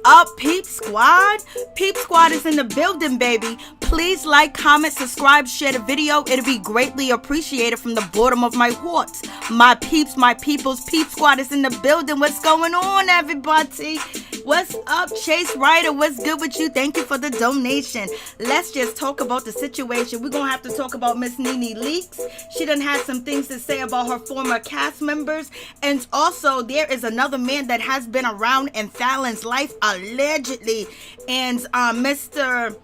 up, Peep Squad? Peep Squad is in the building, baby. Please like, comment, subscribe, share the video. It'll be greatly appreciated from the bottom of my heart. My peeps, my peoples, Peep Squad is in the building. What's going on, everybody? What's up, Chase Ryder? What's good with you? Thank you for the donation. Let's just talk about the situation. We're going to have to talk about Miss NeNeLeakes. She done had some things to say about her former cast members. And also, there is another man that has been around in Falyn's life, allegedly. And Mr.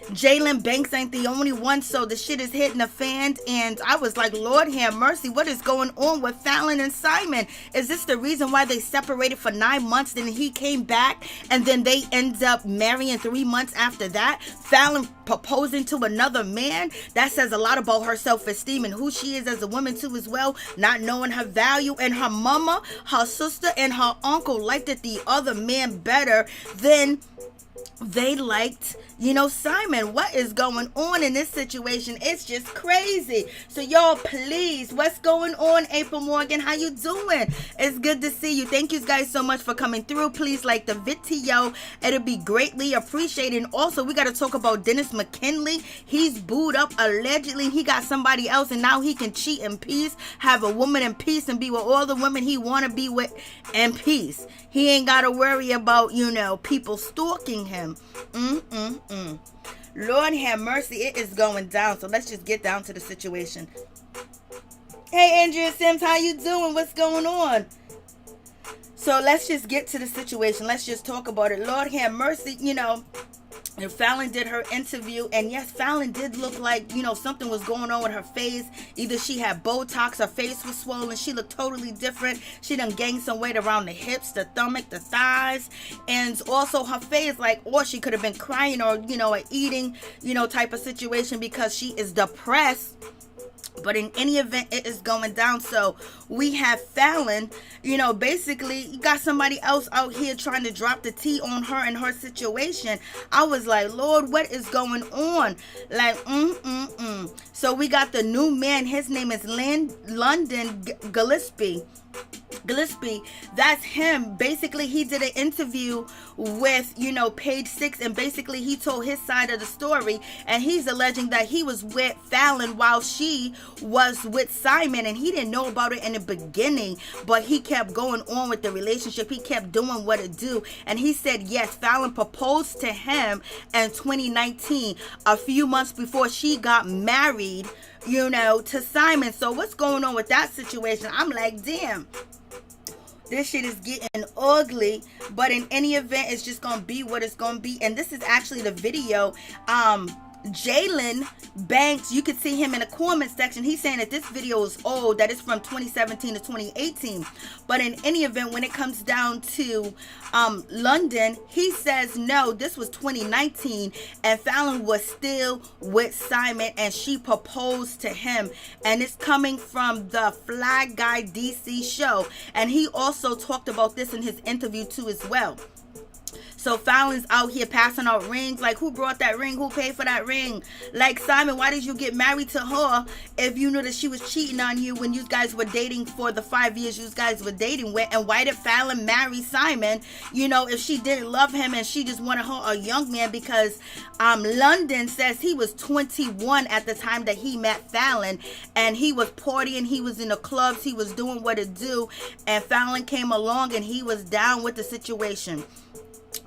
Jalen Banks ain't the only one, so the shit is hitting the fan. And I was like, Lord have mercy, what is going on with Falynn and Simon? Is this the reason why they separated for 9 months, then he came back, and then they end up marrying 3 months after that? Falynn proposing to another man? That says a lot about her self-esteem and who she is as a woman too as well, not knowing her value. And her mama, her sister, and her uncle liked the other man better than they liked, Simon. What is going on in this situation? It's just crazy. So y'all, please, what's going on? April Morgan, how you doing? It's good to see you. Thank you guys so much for coming through. Please like the video. It'll be greatly appreciated. And also, we got to talk about Dennis McKinley. He's booed up allegedly. He got somebody else, and now he can cheat in peace, have a woman in peace, and be with all the women he want to be with in peace. He ain't got to worry about, people stalking him. Lord have mercy, it is going down. So let's just get down to the situation. Hey, Andrea Sims, how you doing? What's going on? So let's just get to the situation. Let's just talk about it. Lord have mercy, and Falynn did her interview, and yes, Falynn did look like, something was going on with her face. Either she had Botox, her face was swollen, she looked totally different. She done gained some weight around the hips, the stomach, the thighs, and also her face, or she could have been crying or, a eating, type of situation because she is depressed. But in any event, it is going down. So we have Falynn, basically you got somebody else out here trying to drop the tea on her and her situation. I was like, Lord, what is going on? So we got the new man. His name is London Gillespie. That's him. Basically, he did an interview with, Page 6, and basically he told his side of the story, and he's alleging that he was with Falynn while she was with Simon, and he didn't know about it in the beginning, but he kept going on with the relationship. He kept doing what it do, and he said, yes, Falynn proposed to him in 2019, a few months before she got married, to Simon. So what's going on with that situation? I'm like, damn. This shit is getting ugly, but in any event, it's just gonna be what it's gonna be. And this is actually the video. Jalen Banks, you can see him in the comment section. He's saying that this video is old, that it's from 2017 to 2018. But in any event, when it comes down to London, he says no, this was 2019, and Falynn was still with Simon, and she proposed to him. And it's coming from the Fly Guy DC show. And he also talked about this in his interview too as well. So Falynn's out here passing out rings. Like, who brought that ring? Who paid for that ring? Like, Simon, why did you get married to her if you knew that she was cheating on you when you guys were dating for the 5 years you guys were dating with? And why did Falynn marry Simon, if she didn't love him and she just wanted her a young man? Because London says he was 21 at the time that he met Falynn, and he was partying, he was in the clubs, he was doing what it do, and Falynn came along and he was down with the situation.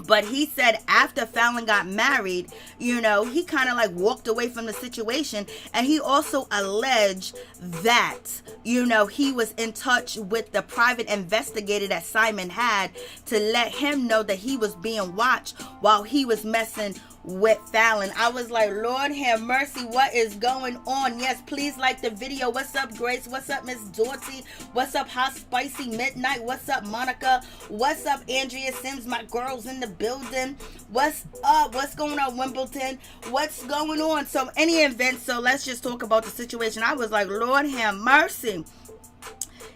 But he said after Falynn got married, he kind of walked away from the situation. And he also alleged that, he was in touch with the private investigator that Simon had to let him know that he was being watched while he was messing with Falynn. I was like, Lord have mercy, what is going on? Yes, please like the video. What's up, Grace? What's up, Miss Dorothy? What's up, Hot Spicy Midnight? What's up, Monica? What's up, Andrea Sims? My girls in the building. What's up? What's going on, Wimbledon? What's going on? So any event, so let's just talk about the situation. I was like, Lord have mercy.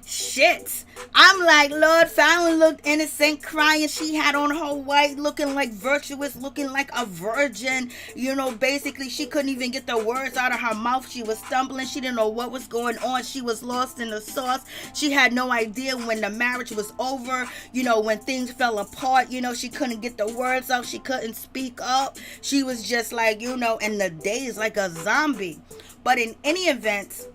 Shit. I'm like, Lord, Falynn looked innocent, crying. She had on her white, looking like virtuous, looking like a virgin. Basically, she couldn't even get the words out of her mouth. She was stumbling. She didn't know what was going on. She was lost in the sauce. She had no idea when the marriage was over, when things fell apart. She couldn't get the words out. She couldn't speak up. She was just like, in the days like a zombie. But in any event,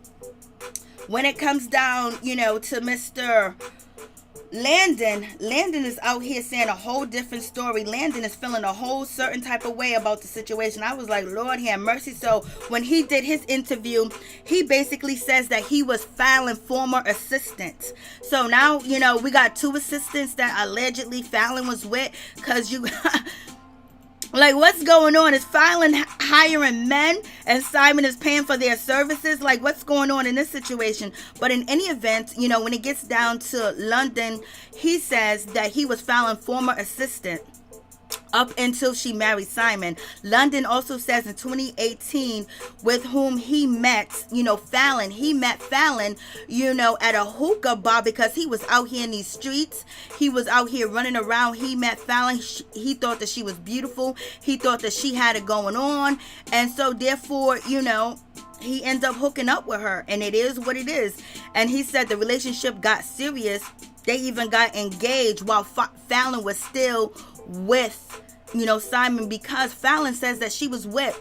when it comes down, to Mr. Landon is out here saying a whole different story. Landon is feeling a whole certain type of way about the situation. I was like, Lord have mercy. So when he did his interview, he basically says that he was Falynn's former assistant. So now, we got 2 assistants that allegedly Falynn was with, because you... Like, what's going on? Is Falynn hiring men and Simon is paying for their services? Like, what's going on in this situation? But in any event, when it gets down to London, he says that he was Falynn's former assistant up until she married Simon. London also says in 2018, with whom he met, Falynn. He met Falynn, at a hookah bar because he was out here in these streets. He was out here running around. He met Falynn. He thought that she was beautiful. He thought that she had it going on. And so therefore, he ended up hooking up with her. And it is what it is. And he said the relationship got serious. They even got engaged while Falynn was still with, Simon, because Falynn says that she was with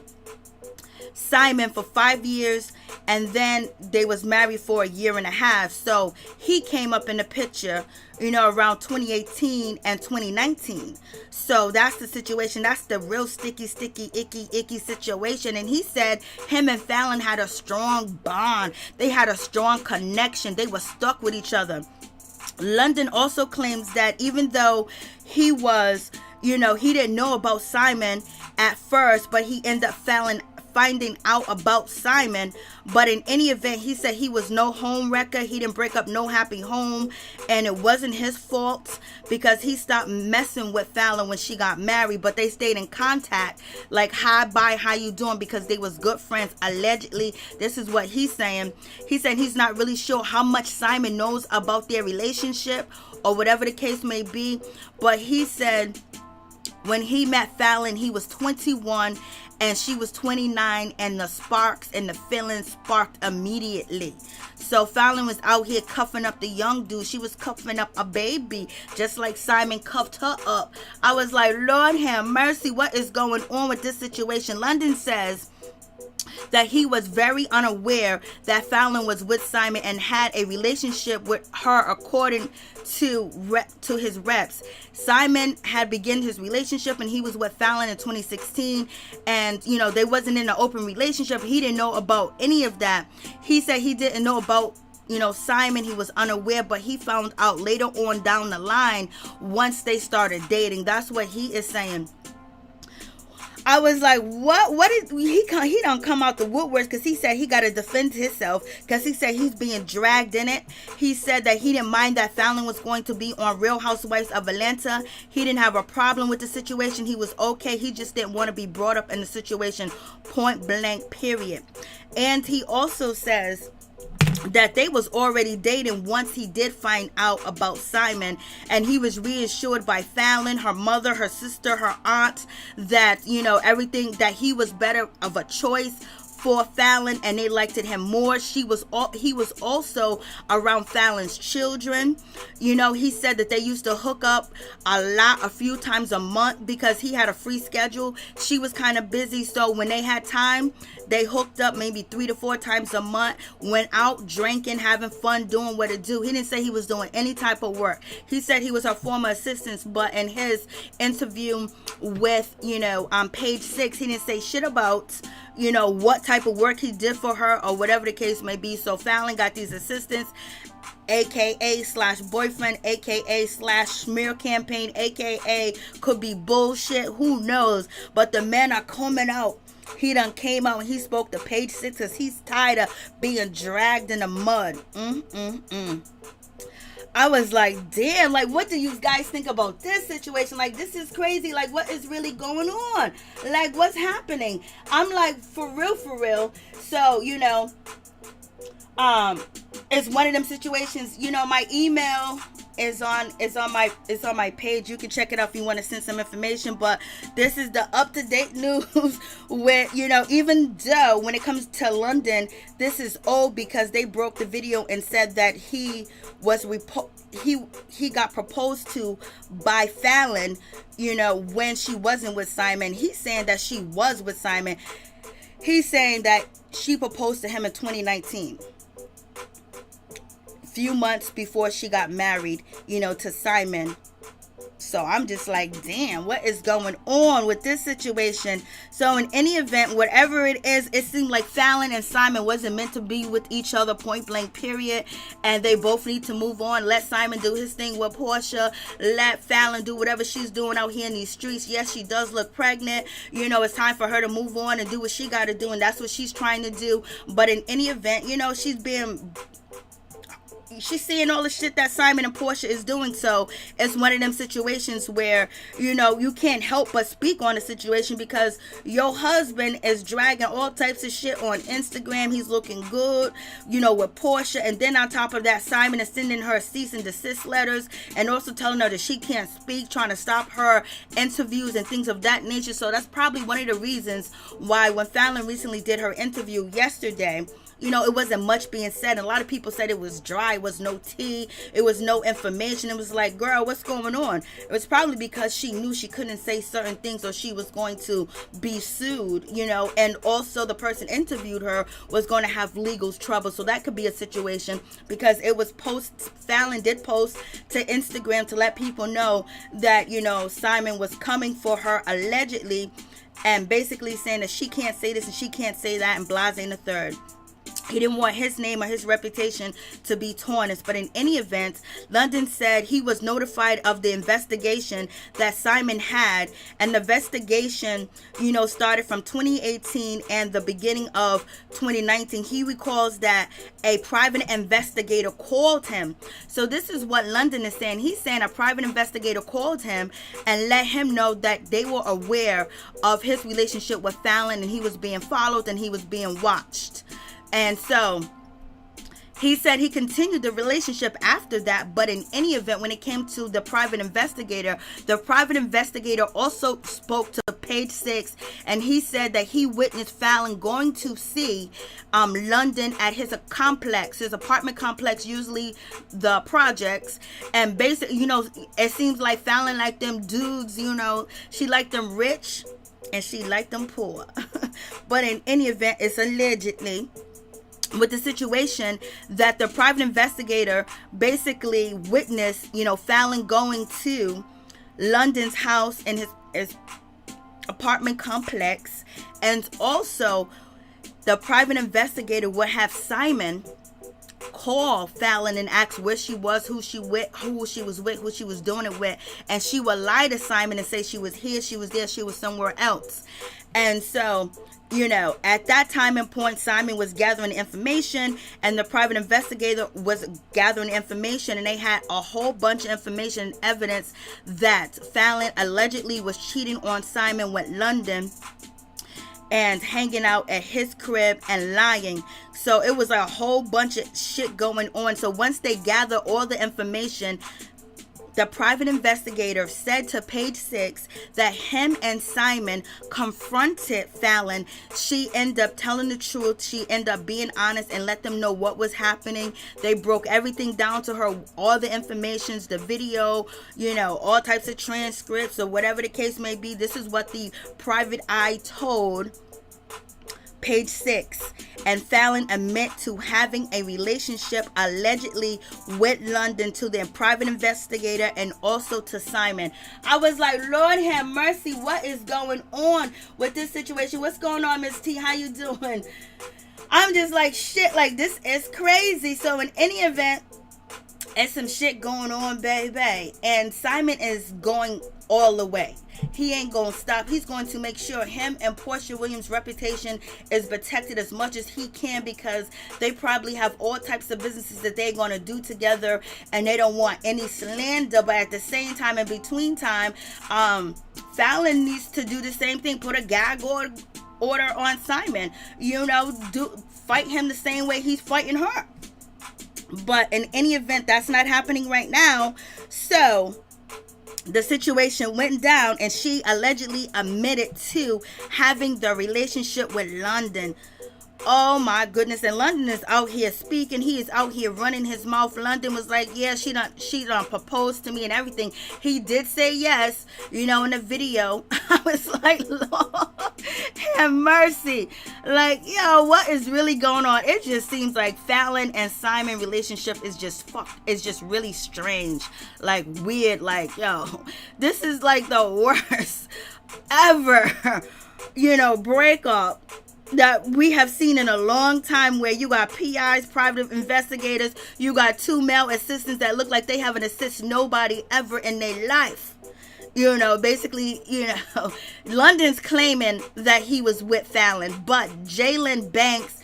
Simon for 5 years and then they was married for 1.5 years. So he came up in the picture, around 2018 and 2019. So that's the situation. That's the real sticky, icky situation. And he said him and Falynn had a strong bond. They had a strong connection. They were stuck with each other. London also claims that even though he was, he didn't know about Simon at first, but he ended up finding out about Simon. But in any event, he said he was no home wrecker. He didn't break up no happy home, and it wasn't his fault because he stopped messing with Falynn when she got married. But they stayed in contact, like, hi, bye, how you doing, because they was good friends. Allegedly, this is what he's saying. He said he's not really sure how much Simon knows about their relationship or whatever the case may be, but he said when he met Falynn, he was 21 and she was 29, and the sparks and the feelings sparked immediately. So Falynn was out here cuffing up the young dude. She was cuffing up a baby, just like Simon cuffed her up. I was like, Lord have mercy, what is going on with this situation? London says that he was very unaware that Falynn was with Simon and had a relationship with her, according to his reps. Simon had begun his relationship and he was with Falynn in 2016, and they wasn't in an open relationship. He didn't know about any of that. He said he didn't know about Simon. He was unaware, but he found out later on down the line once they started dating. That's what he is saying. I was like, what is he don't come out the woodworks, because he said he got to defend himself, because he said he's being dragged in it. He said that he didn't mind that Falynn was going to be on Real Housewives of Atlanta. He didn't have a problem with the situation. He was okay. He just didn't want to be brought up in the situation, point blank, period. And he also says that they was already dating once he did find out about Simon, and he was reassured by Falynn, her mother, her sister, her aunt, that everything, that he was better of a choice for Falynn and they liked him more. He was also around Falynn's children. He said that they used to hook up a few times a month because he had a free schedule. She was kind of busy, so when they had time, they hooked up maybe 3 to 4 times a month, went out drinking, having fun, doing what it do. He didn't say he was doing any type of work. He said he was her former assistant, but in his interview with page 6, he didn't say shit about what type of work he did for her or whatever the case may be. So Falynn got these assistants, aka / boyfriend, aka / smear campaign, aka could be bullshit, who knows, but the men are coming out. He done came out and he spoke to page 6 because he's tired of being dragged in the mud. I was like, damn, like, what do you guys think about this situation? Like, this is crazy. Like, what is really going on? Like, what's happening? I'm like, for real. So, it's one of them situations. You know, my email is on my page. You can check it out if you want to send some information. But this is the up-to-date news with, you know, even though when it comes to London, this is old because they broke the video and said that he got proposed to by Falynn, you know, when she wasn't with Simon. He's saying that she was with Simon. He's saying that she proposed to him in 2019. Few months before she got married, you know, to Simon. So I'm just like, damn, what is going on with this situation? So in any event, whatever it is, it seemed like Falynn and Simon wasn't meant to be with each other, point blank, period. And they both need to move on. Let Simon do his thing with Porsha. Let Falynn do whatever she's doing out here in these streets. Yes, she does look pregnant. You know, it's time for her to move on and do what she got to do. And that's what she's trying to do. But in any event, you know, she's seeing all the shit that Simon and Porsha is doing. So it's one of them situations where, you know, you can't help but speak on the situation because your husband is dragging all types of shit on Instagram. He's looking good, you know, with Porsha. And then on top of that, Simon is sending her cease and desist letters and also telling her that she can't speak, trying to stop her interviews and things of that nature. So that's probably one of the reasons why when Falynn recently did her interview yesterday, you know, it wasn't much being said. And a lot of people said it was dry. It was no tea. It was no information. It was like, girl, what's going on? It was probably because she knew she couldn't say certain things or she was going to be sued, you know. And also the person interviewed her was going to have legal trouble. So that could be a situation because it was Falynn did post to Instagram to let people know that, you know, Simon was coming for her allegedly and basically saying that she can't say this and she can't say that and blase and the third. He didn't want his name or his reputation to be tarnished. But in any event, London said he was notified of the investigation that Simon had. And the investigation, you know, started from 2018 and the beginning of 2019. He recalls that a private investigator called him. So this is what London is saying. He's saying a private investigator called him and let him know that they were aware of his relationship with Falynn and he was being followed and he was being watched. And so he said he continued the relationship after that, but in any event, when it came to the private investigator also spoke to Page 6, and he said that he witnessed Falynn going to see London at his complex, his apartment complex, usually the projects, and basically, you know, it seems like Falynn liked them dudes, you know, she liked them rich and she liked them poor. But in any event, it's allegedly with the situation that the private investigator basically witnessed, you know, Falynn going to London's house in his apartment complex. And also the private investigator would have Simon call Falynn and ask where she was, who she was with, who she was doing it with, and she would lie to Simon and say she was here, she was there, she was somewhere else. And so, you know, at that time and point, Simon was gathering information and the private investigator was gathering information, and they had a whole bunch of information and evidence that Falynn allegedly was cheating on Simon with London and hanging out at his crib and lying. So it was a whole bunch of shit going on. So once they gather all the information, the private investigator said to Page 6 that him and Simon confronted Falynn. She ended up telling the truth. She ended up being honest and let them know what was happening. They broke everything down to her, all the informations, the video, you know, all types of transcripts or whatever the case may be. This is what the private eye told Page 6. And Falynn admit to having a relationship allegedly with London to the private investigator and also to Simon. I was like, Lord have mercy, what is going on with this situation? What's going on, Miss T? How you doing? I'm just like, shit, like this is crazy. So in any event, it's some shit going on, baby. And Simon is going all the way. He ain't gonna stop. He's going to make sure him and Porsha Williams' reputation is protected as much as he can, because they probably have all types of businesses that they're gonna do together and they don't want any slander. But at the same time, in between time, Falynn needs to do the same thing. Put a gag order on Simon. You know, fight him the same way he's fighting her. But in any event, that's not happening right now. So the situation went down, and she allegedly admitted to having the relationship with London. Oh my goodness. And London is out here speaking. He is out here running his mouth. London was like, yeah, she done proposed to me and everything. He did say yes, in the video. I was like, Lord have mercy. Like, yo, what is really going on? It just seems like Falynn and Simon relationship is just fucked. It's just really strange. Like, weird. Like, yo, this is like the worst ever, breakup that we have seen in a long time, where you got PIs, private investigators, you got 2 male assistants that look like they haven't assisted nobody ever in their life. Basically, London's claiming that he was with Falynn, but Jalen Banks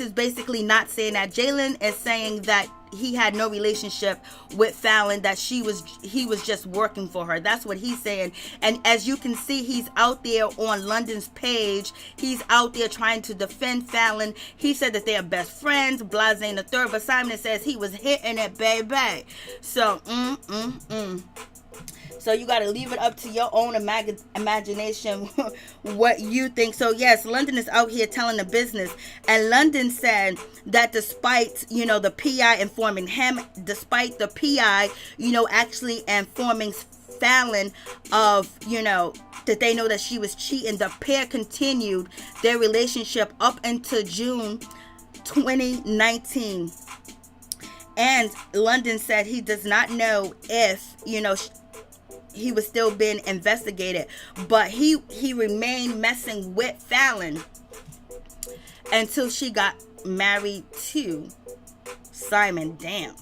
is basically not saying that. Jalen is saying that he had no relationship with Falynn, that he was just working for her. That's what he's saying. And as you can see, he's out there on London's page. He's out there trying to defend Falynn. He said that they are best friends, blase and the third, but Simon says he was hitting it, baby. So, So you got to leave it up to your own imagination what you think. So yes, London is out here telling the business. And London said that despite, the PI informing him, despite the PI, actually informing Falynn of, that they know that she was cheating, the pair continued their relationship up into June 2019. And London said he does not know if, he was still being investigated, but he remained messing with Falynn until she got married to Simon. Damn.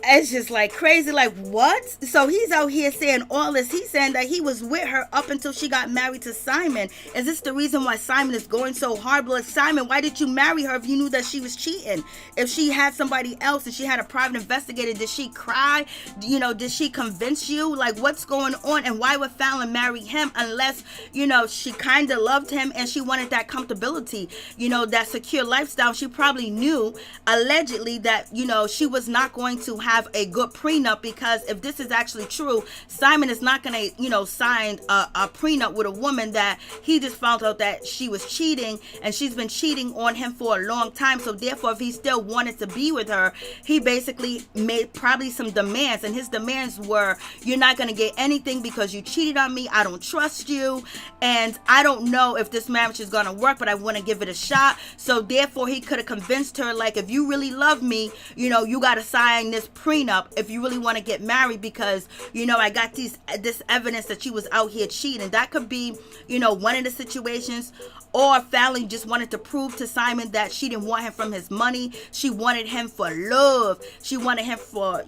It's just like crazy. Like, what? So he's out here saying all this. He's saying that he was with her up until she got married to Simon. Is this the reason why Simon is going so hard? But Simon, why did you marry her if you knew that she was cheating? If she had somebody else and she had a private investigator, did she cry? Did she convince you? Like, what's going on? And why would Falynn marry him unless, she kind of loved him and she wanted that comfortability, that secure lifestyle? She probably knew, allegedly, that, she was not going to have a good prenup, because if this is actually true, Simon is not going to, sign a prenup with a woman that he just found out that she was cheating, and she's been cheating on him for a long time. So therefore, if he still wanted to be with her, he basically made probably some demands, and his demands were, you're not going to get anything because you cheated on me. I don't trust you, and I don't know if this marriage is going to work, but I want to give it a shot. So therefore, he could have convinced her, like, if you really love me, you got to sign this prenup if you really want to get married, because I got this evidence that you was out here cheating. That could be one of the situations. Or Falynn just wanted to prove to Simon that she didn't want him from his money. She wanted him for love. She wanted him for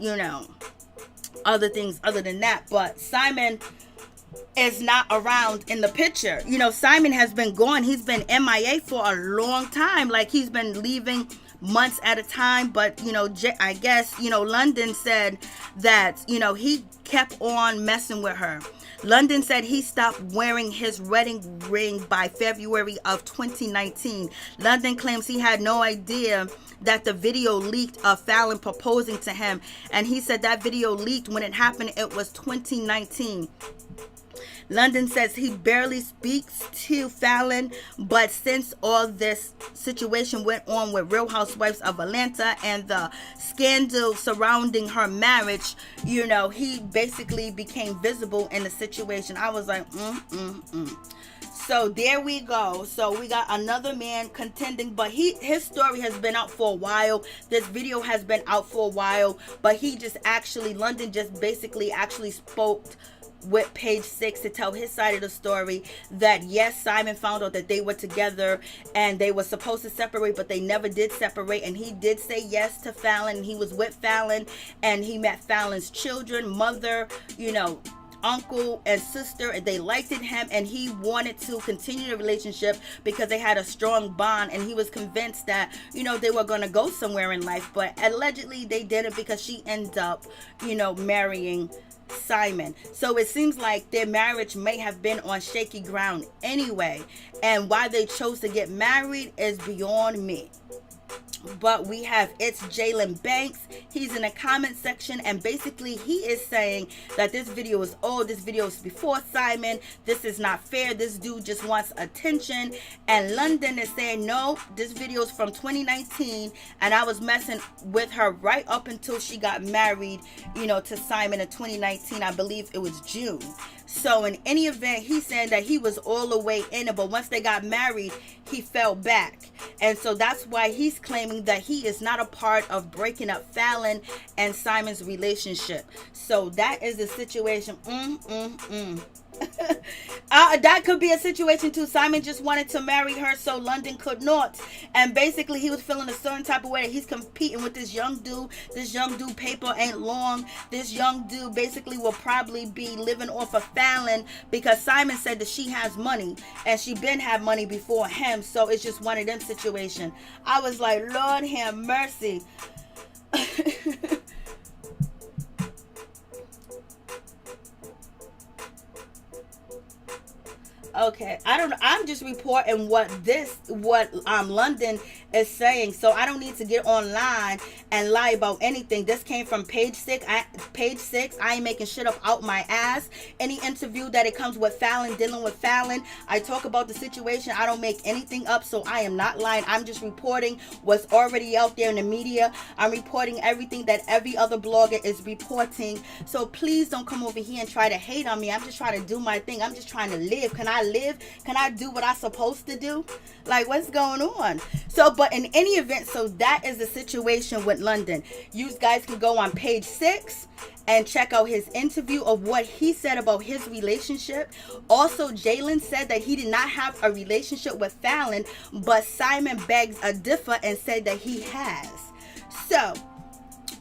other things other than that. But Simon is not around in the picture. Simon has been gone. He's been MIA for a long time. Like, he's been leaving months at a time. But I guess London said that he kept on messing with her. London said he stopped wearing his wedding ring by February of 2019. London claims he had no idea that the video leaked of Falynn proposing to him, and he said that video leaked when it happened. It was 2019. London says he barely speaks to Falynn, but since all this situation went on with Real Housewives of Atlanta and the scandal surrounding her marriage, he basically became visible in the situation. I was like, So there we go. So we got another man contending, but his story has been out for a while. This video has been out for a while, but London just basically actually spoke with Page 6 to tell his side of the story, that yes, Simon found out that they were together and they were supposed to separate, but they never did separate, and he did say yes to Falynn, and he was with Falynn, and he met Falyn's children, mother, uncle and sister, and they liked him, and he wanted to continue the relationship because they had a strong bond, and he was convinced that they were going to go somewhere in life, but allegedly they didn't, because she ended up marrying Simon. So it seems like their marriage may have been on shaky ground anyway, and why they chose to get married is beyond me. But we have It's Jalen Banks. He's in the comment section, and basically he is saying that this video is old. This video is before Simon. This is not fair. This dude just wants attention. And London is saying, no, this video is from 2019, and I was messing with her right up until she got married, you know, to Simon in 2019. I believe it was June. So in any event, he's saying that he was all the way in it, but once they got married, he fell back. And so that's why he's claiming that he is not a part of breaking up Falynn and Simon's relationship. So that is the situation. That could be a situation too. Simon just wanted to marry her, so London could not. And basically he was feeling a certain type of way that he's competing with this young dude. This young dude paper ain't long. This young dude basically will probably be living off of Falynn, because Simon said that she has money and she been had money before him. So it's just one of them situations. I was like, Lord have mercy. Okay, I don't know. I'm just reporting what London is saying. So I don't need to get online and lie about anything. This came from page 6. I ain't making shit up out my ass. Any interview that it comes with Falynn, dealing with Falynn, I talk about the situation. I don't make anything up, so I am not lying. I'm just reporting what's already out there in the media. I'm reporting everything that every other blogger is reporting. So please don't come over here and try to hate on me. I'm just trying to do my thing. I'm just trying to live. Can I live? Can I do what I'm supposed to do? Like, what's going on? So, but in any event, so that is the situation with London. You guys can go on page 6 and check out his interview of what he said about his relationship. Also, Jalen said that he did not have a relationship with Falynn, but Simon begs a differ and said that he has. So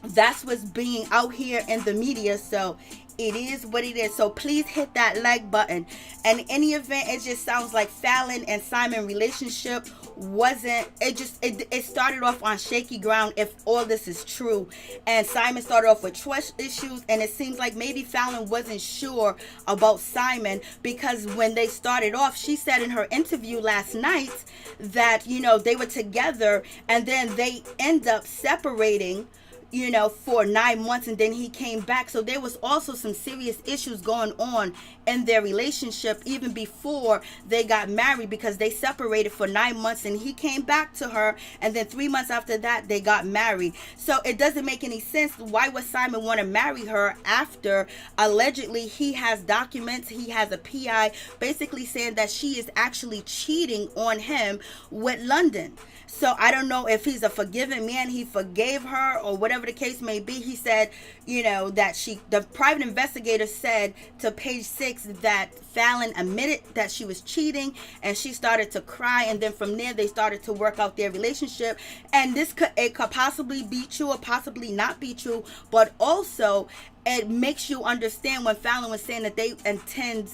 that's what's being out here in the media. So it is what it is. So please hit that like button. And in any event, it just sounds like Falynn and Simon relationship wasn't, it started off on shaky ground, if all this is true. And Simon started off with trust issues, and it seems like maybe Falynn wasn't sure about Simon, because when they started off, she said in her interview last night that, you know, they were together and then they end up separating, you know, for 9 months, and then he came back. So there was also some serious issues going on in their relationship even before they got married, because they separated for 9 months and he came back to her, and then 3 months after that they got married. So it doesn't make any sense. Why would Simon want to marry her after allegedly he has documents, he has a PI basically saying that she is actually cheating on him with London? So I don't know if he's a forgiving man, he forgave her, or whatever the case may be. He said, you know, that the private investigator said to page 6 that Falynn admitted that she was cheating, and she started to cry, and then from there they started to work out their relationship. And it could possibly be true or possibly not be true, but also it makes you understand when Falynn was saying that they intend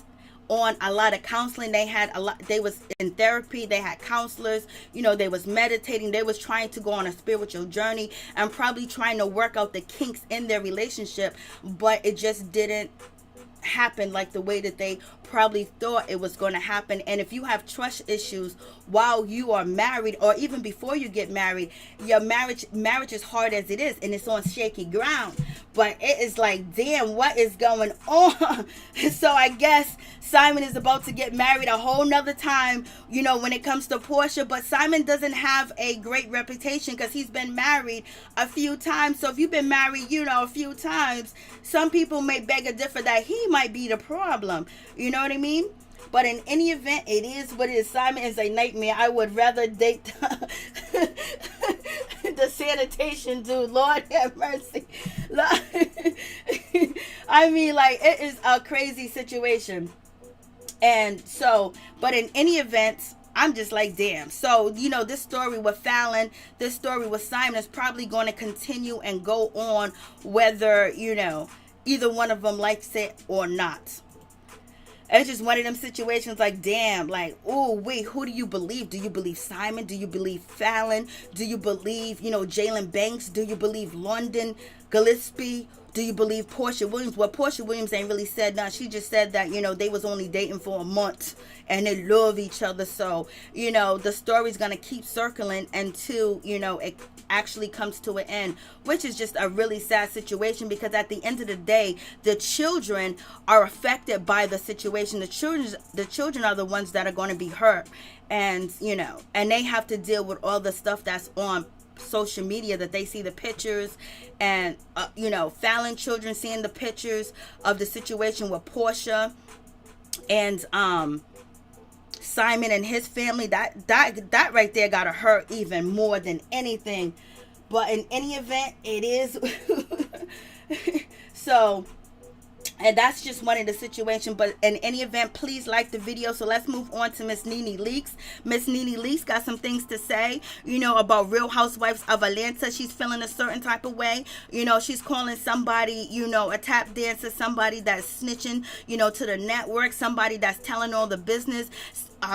on a lot of counseling. They was in therapy, they had counselors, you know, they was meditating, they was trying to go on a spiritual journey and probably trying to work out the kinks in their relationship, but it just didn't happen like the way that they probably thought it was going to happen. And if you have trust issues while you are married, or even before you get married, your marriage is hard as it is, and it's on shaky ground. But it is like, damn, what is going on? So I guess Simon is about to get married a whole nother time, you know, when it comes to Porsha. But Simon doesn't have a great reputation because he's been married a few times. So if you've been married, you know, a few times, some people may beg a differ that he might be the problem. You know what I mean? But in any event, it is what it is. Simon is a nightmare. I would rather date the sanitation dude. Lord have mercy. I mean, like, it is a crazy situation. And so, but in any event, I'm just like, damn. So, you know, this story with Falynn, this story with Simon is probably going to continue and go on, whether, you know, either one of them likes it or not. It's just one of them situations like, damn, like, oh, wait, who do you believe? Do you believe Simon? Do you believe Falynn? Do you believe, you know, Jalen Banks? Do you believe London Gillespie? do you believe Porsha Williams? Well, Porsha Williams ain't really said nothing. She just said that, they was only dating for a month and they love each other. So, the story's going to keep circling until, it actually comes to an end, which is just a really sad situation, because at the end of the day, the children are affected by the situation. The children are the ones that are going to be hurt. And, and they have to deal with all the stuff that's on social media, that they see the pictures, and Falynn children seeing the pictures of the situation with Porsha and Simon and his family. That right there gotta hurt even more than anything. But in any event, it is so. And that's just one of the situations. But in any event, please like the video. So let's move on to Miss NeNeLeakes. Miss NeNeLeakes got some things to say, about Real Housewives of Atlanta. She's feeling a certain type of way. She's calling somebody, a tap dancer, somebody that's snitching, to the network, somebody that's telling all the business.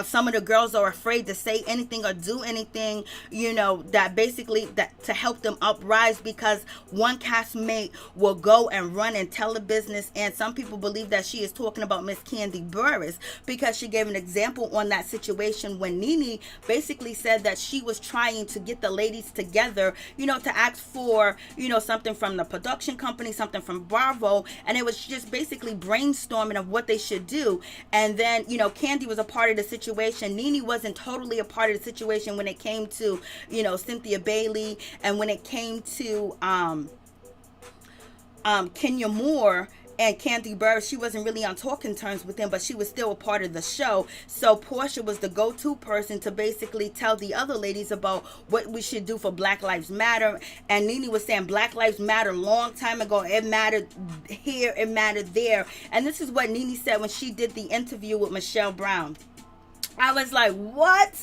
Some of the girls are afraid to say anything or do anything, that basically that to help them uprise, because one castmate will go and run and tell the business. And some people believe that she is talking about Miss Kandi Burruss, because she gave an example on that situation when NeNe basically said that she was trying to get the ladies together, to ask for, something from the production company, something from Bravo. And it was just basically brainstorming of what they should do. And then, Kandi was a part of the situation. NeNe wasn't totally a part of the situation when it came to, Cynthia Bailey, and when it came to Kenya Moore and Kandi Burruss. She wasn't really on talking terms with them, but she was still a part of the show. So Porsha was the go-to person to basically tell the other ladies about what we should do for Black Lives Matter. And NeNe was saying Black Lives Matter long time ago. It mattered here, it mattered there. And this is what NeNe said when she did the interview with Michelle Brown. I was like, what?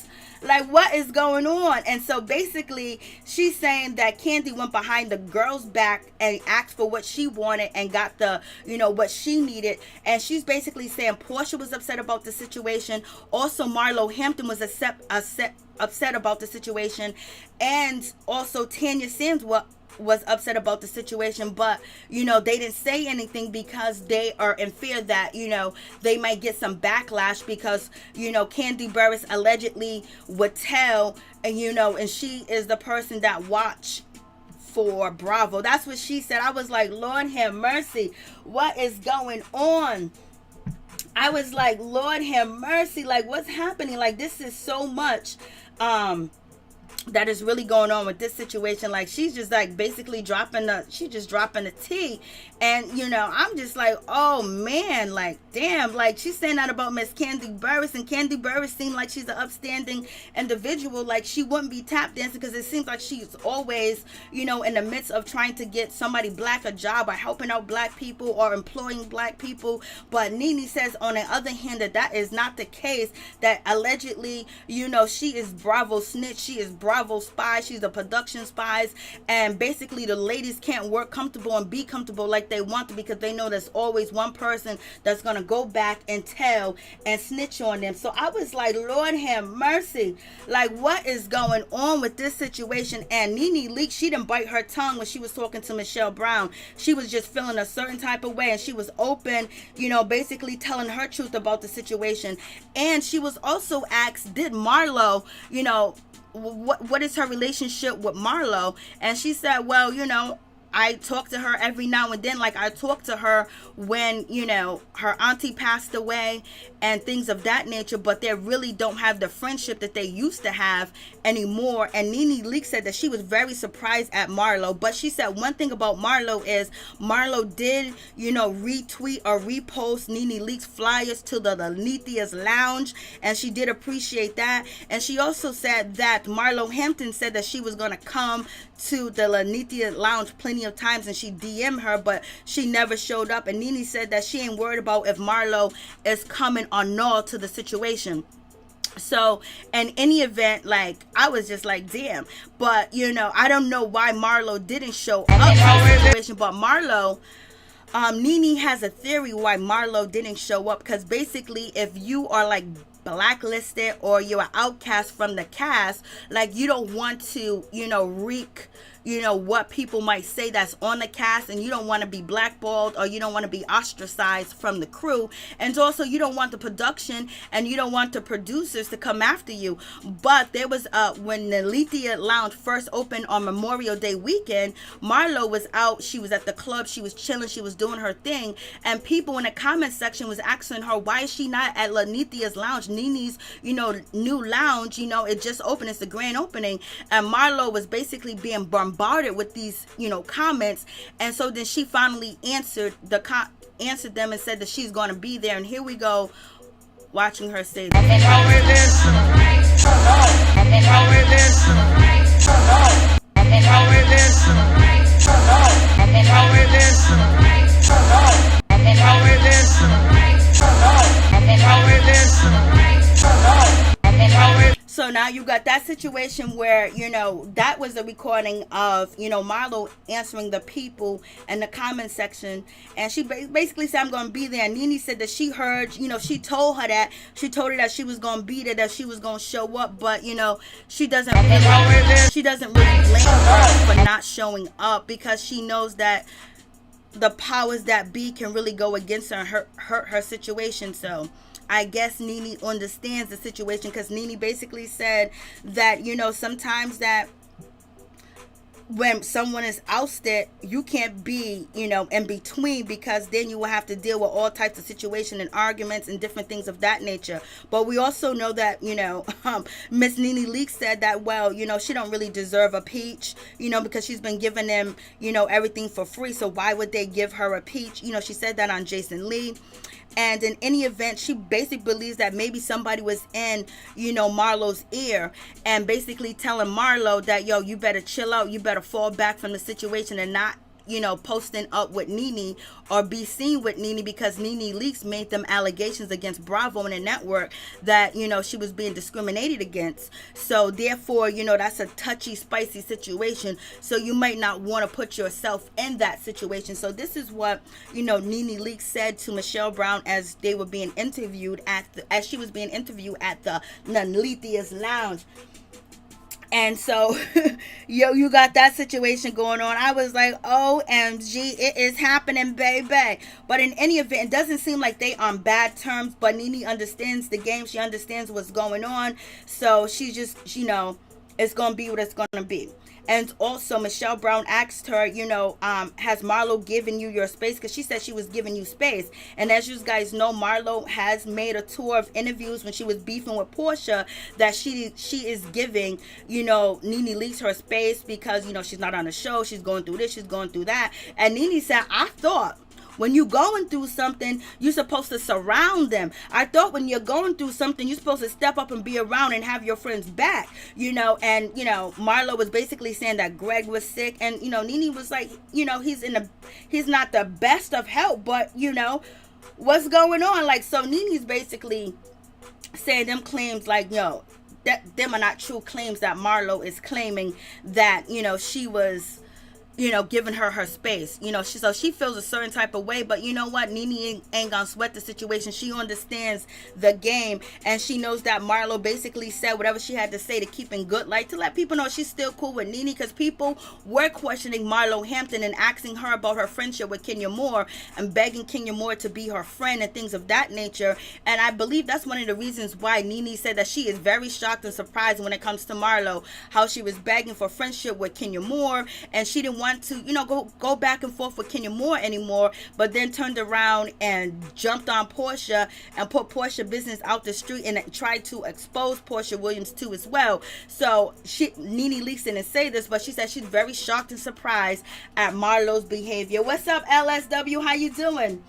Like, what is going on? And so basically, she's saying that Kandi went behind the girl's back and asked for what she wanted and got the, what she needed. And she's basically saying Porsha was upset about the situation. Also, Marlo Hampton was upset about the situation. And also, Tanya Sims was upset about the situation, but they didn't say anything because they are in fear that they might get some backlash, because Kandi Burruss allegedly would tell, and she is the person that watched for Bravo. That's what she said. I was like, Lord have mercy, what is going on? I was like, Lord have mercy, like, what's happening? Like, this is so much that is really going on with this situation. Like, she's just like basically dropping the tea. And I'm just like, oh man, like, damn, like, she's saying that about Miss Kandi Burruss, and Kandi Burruss seemed like she's an upstanding individual. Like, she wouldn't be tap dancing, because it seems like she's always in the midst of trying to get somebody black a job, or helping out black people, or employing black people. But NeNe says on the other hand that is not the case, that allegedly she is Bravo snitch, she is Bravo spy, she's the production spies, and basically the ladies can't work comfortable and be comfortable like they want to, because they know there's always one person that's gonna go back and tell and snitch on them. So I was like, Lord have mercy, like, what is going on with this situation? And NeNeLeakes, she didn't bite her tongue when she was talking to Michelle Brown. She was just feeling a certain type of way, and she was open, basically telling her truth about the situation. And she was also asked, did Marlo, what is her relationship with Marlo? And she said, well, I talk to her every now and then. Like, I talked to her when, her auntie passed away and things of that nature, but they really don't have the friendship that they used to have anymore. And NeNeLeakes said that she was very surprised at Marlo, but she said one thing about Marlo is Marlo did, retweet or repost NeNeLeakes flyers to the Lanithia's Lounge, and she did appreciate that. And she also said that Marlo Hampton said that she was going to come to the Lanithia Lounge plenty of times, and she DM'd her, but she never showed up. And NeNe said that she ain't worried about if Marlo is coming or not to the situation. So in any event, like, I was just like, damn. But I don't know why Marlo didn't show up to the situation. But Marlo, NeNe has a theory why Marlo didn't show up, because basically if you are like blacklisted or you're an outcast from the cast, like, you don't want to wreak you know, what people might say that's on the cast, and you don't want to be blackballed, or you don't want to be ostracized from the crew, and also you don't want the production and you don't want the producers to come after you. But there was when the NeNeLeakes Lounge first opened on Memorial Day weekend, Marlo was out, she was at the club, she was chilling, she was doing her thing, and people in the comment section was asking her, why is she not at NeNeLeakes Lounge, NeNe's, you know, new lounge, you know, it just opened, it's the grand opening. And Marlo was basically being bombarded with these, you know, comments. And so then she finally answered them and said that she's going to be there. And here we go, watching her say So now you got that situation where, you know, that was the recording of, you know, Marlo answering the people in the comment section. And she basically said, I'm going to be there. And NeNe said that she heard, you know, she told her that she was going to be there, that she was going to show up. But, you know, she doesn't really blame her for not showing up, because she knows that the powers that be can really go against her and hurt her situation. So I guess NeNe understands the situation, because NeNe basically said that, you know, sometimes that when someone is ousted, you can't be, you know, in between, because then you will have to deal with all types of situations and arguments and different things of that nature. But we also know that, you know, Miss NeNeLeakes said that, well, you know, she don't really deserve a peach, you know, because she's been giving them, you know, everything for free. So why would they give her a peach? You know, she said that on Jason Lee. And in any event, she basically believes that maybe somebody was in, you know, Marlo's ear and basically telling Marlo that, yo, you better chill out. You better fall back from the situation and not, you know, posting up with NeNe or be seen with NeNe, because NeNeLeakes made them allegations against Bravo and the network that, you know, she was being discriminated against. So therefore, you know, that's a touchy, spicy situation. So you might not want to put yourself in that situation. So this is what, you know, NeNeLeakes said to Michelle Brown as they were being interviewed as she was being interviewed at the NeNeLeakes Lounge. And so, yo, you got that situation going on. I was like, OMG, it is happening, baby. But in any event, it doesn't seem like they on bad terms. But NeNe understands the game. She understands what's going on. So she just, you know, it's going to be what it's going to be. And also, Michelle Brown asked her, you know, has Marlo given you your space? Because she said she was giving you space. And as you guys know, Marlo has made a tour of interviews when she was beefing with Porsha that she is giving, you know, NeNeLeakes her space, because, you know, she's not on the show. She's going through this. She's going through that. And NeNe said, I thought when you're going through something, you're supposed to surround them. I thought when you're going through something, you're supposed to step up and be around and have your friends back, you know. And, you know, Marlo was basically saying that Greg was sick. And, you know, NeNe was like, you know, he's not the best of help, but, you know, what's going on? Like, so NeNe's basically saying them claims like, yo, them are not true claims that Marlo is claiming that, you know, she was, you know, giving her space, you know. So she feels a certain type of way, but you know what, NeNe ain't gonna sweat the situation. She understands the game, and she knows that Marlo basically said whatever she had to say to keep in good light, to let people know she's still cool with NeNe, because people were questioning Marlo Hampton and asking her about her friendship with Kenya Moore and begging Kenya Moore to be her friend and things of that nature. And I believe that's one of the reasons why NeNe said that she is very shocked and surprised when it comes to Marlo, how she was begging for friendship with Kenya Moore, and she didn't want to, you know, go back and forth with Kenya Moore anymore, but then turned around and jumped on Porsha and put Porsha business out the street and tried to expose Porsha Williams too as well. So NeNeLeakes didn't say this, but she said she's very shocked and surprised at Marlo's behavior. What's up, LSW? How you doing?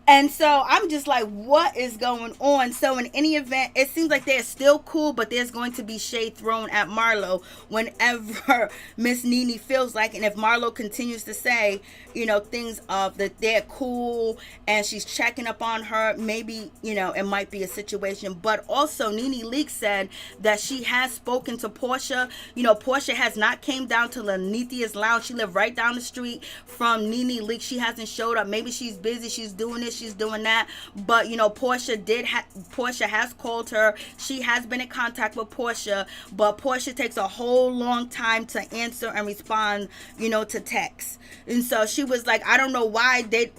And so I'm just like, what is going on? So in any event, it seems like they're still cool, but there's going to be shade thrown at Marlo whenever Miss NeNe feels like. And if Marlo continues to say, you know, things of that they're cool and she's checking up on her, maybe, you know, it might be a situation. But also NeNeLeakes said that she has spoken to Porsha. You know, Porsha has not came down to NeNeLeakes Lounge. She lived right down the street from NeNeLeakes. She hasn't showed up. Maybe she's busy. She's doing this. she's doing that. But, you know, Porsha has called her. She has been in contact with Porsha, but Porsha takes a whole long time to answer and respond, you know, to texts. And so she was like, I don't know why the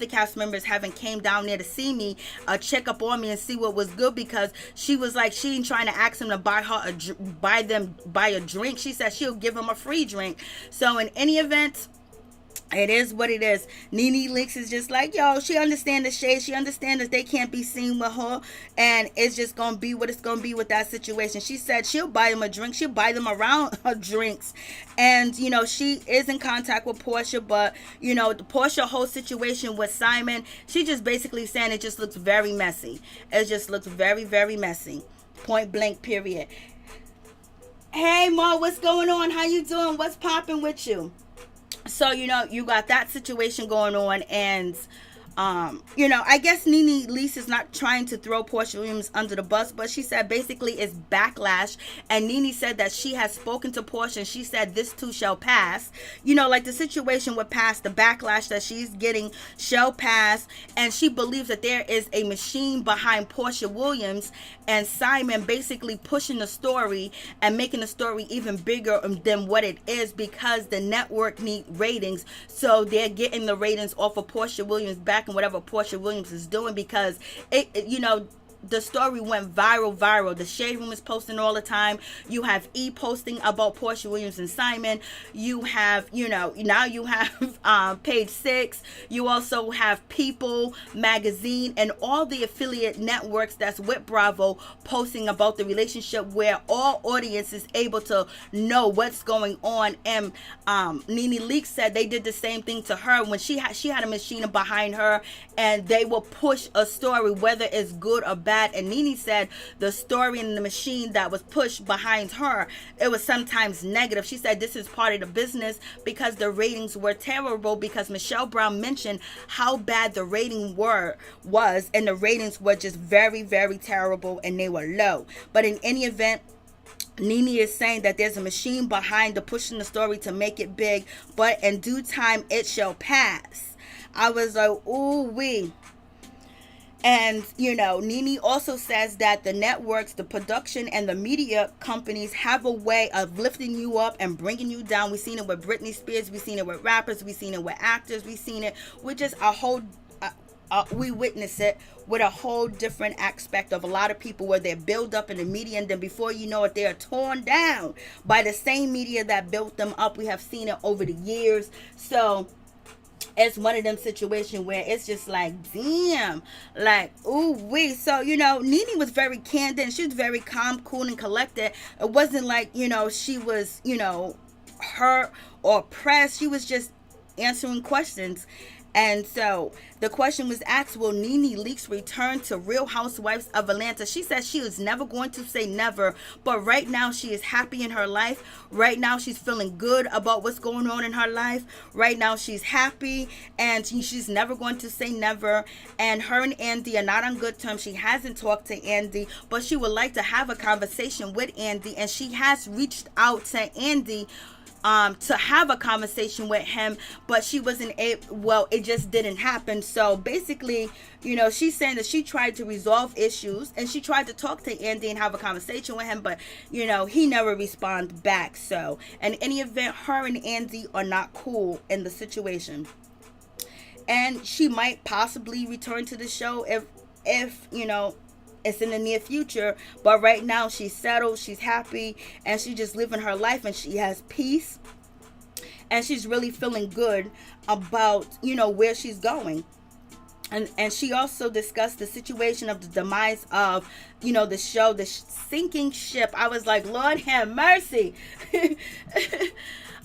cast members haven't came down there to see me, check up on me and see what was good, because she was like, she ain't trying to ask them to buy a drink. She said she'll give them a free drink. So in any event, it is what it is. NeNeLeakes is just like, yo, she understands the shade. She understands that they can't be seen with her. And it's just going to be what it's going to be with that situation. She said she'll buy them a drink. She'll buy them around her drinks. And, you know, she is in contact with Porsha. But, you know, the Porsha whole situation with Simon, she just basically saying it just looks very messy. It just looks very, very messy. Point blank, period. Hey, Ma, what's going on? How you doing? What's popping with you? So, you know, you got that situation going on, and you know, I guess NeNeLeakes is not trying to throw Porsha Williams under the bus, but she said basically it's backlash. And NeNe said that she has spoken to Porsha, and she said this too shall pass. You know, like the situation with past, the backlash that she's getting shall pass. And she believes that there is a machine behind Porsha Williams and Simon basically pushing the story and making the story even bigger than what it is, because the network need ratings. So they're getting the ratings off of Porsha Williams back and whatever Porsha Williams is doing, because you know, the story went viral. The Shade Room is posting all the time. You have E posting about Porsha Williams and Simon. You have, you know, now you have Page 6. You also have People Magazine and all the affiliate networks that's with Bravo posting about the relationship, where all audience is able to know what's going on. And NeNeLeakes said they did the same thing to her when she had a machine behind her, and they will push a story whether it's good or bad. And NeNe said the story and the machine that was pushed behind her, it was sometimes negative. She said this is part of the business, because the ratings were terrible, because Michelle Brown mentioned how bad the rating was, and the ratings were just very, very terrible, and they were low. But in any event, NeNe is saying that there's a machine behind the pushing the story to make it big, but in due time it shall pass. I was like, ooh wee. And, you know, NeNe also says that the networks, the production, and the media companies have a way of lifting you up and bringing you down. We've seen it with Britney Spears. We've seen it with rappers. We've seen it with actors. We've seen it with just a whole... we witness it with a whole different aspect of a lot of people, where they're built up in the media, and then before you know it, they are torn down by the same media that built them up. We have seen it over the years. So... it's one of them situations where it's just like, damn, like, ooh wee. So, you know, NeNe was very candid, and she was very calm, cool, and collected. It wasn't like, you know, she was, you know, hurt or pressed. She was just answering questions. And so the question was asked, will NeNeLeakes return to Real Housewives of Atlanta? She said she was never going to say never, but right now she is happy in her life. Right now she's feeling good about what's going on in her life. Right now she's happy, and she's never going to say never. And her and Andy are not on good terms. She hasn't talked to Andy, but she would like to have a conversation with Andy, and she has reached out to Andy to have a conversation with him, but she wasn't able. Well, it just didn't happen. So basically, you know, she's saying that she tried to resolve issues, and she tried to talk to Andy and have a conversation with him, but, you know, he never responded back. So in any event, her and Andy are not cool in the situation, and she might possibly return to the show if you know, it's in the near future. But right now she's settled, she's happy, and she's just living her life, and she has peace, and she's really feeling good about, you know, where she's going. And she also discussed the situation of the demise of, you know, the show, the sinking ship. I was like, Lord have mercy.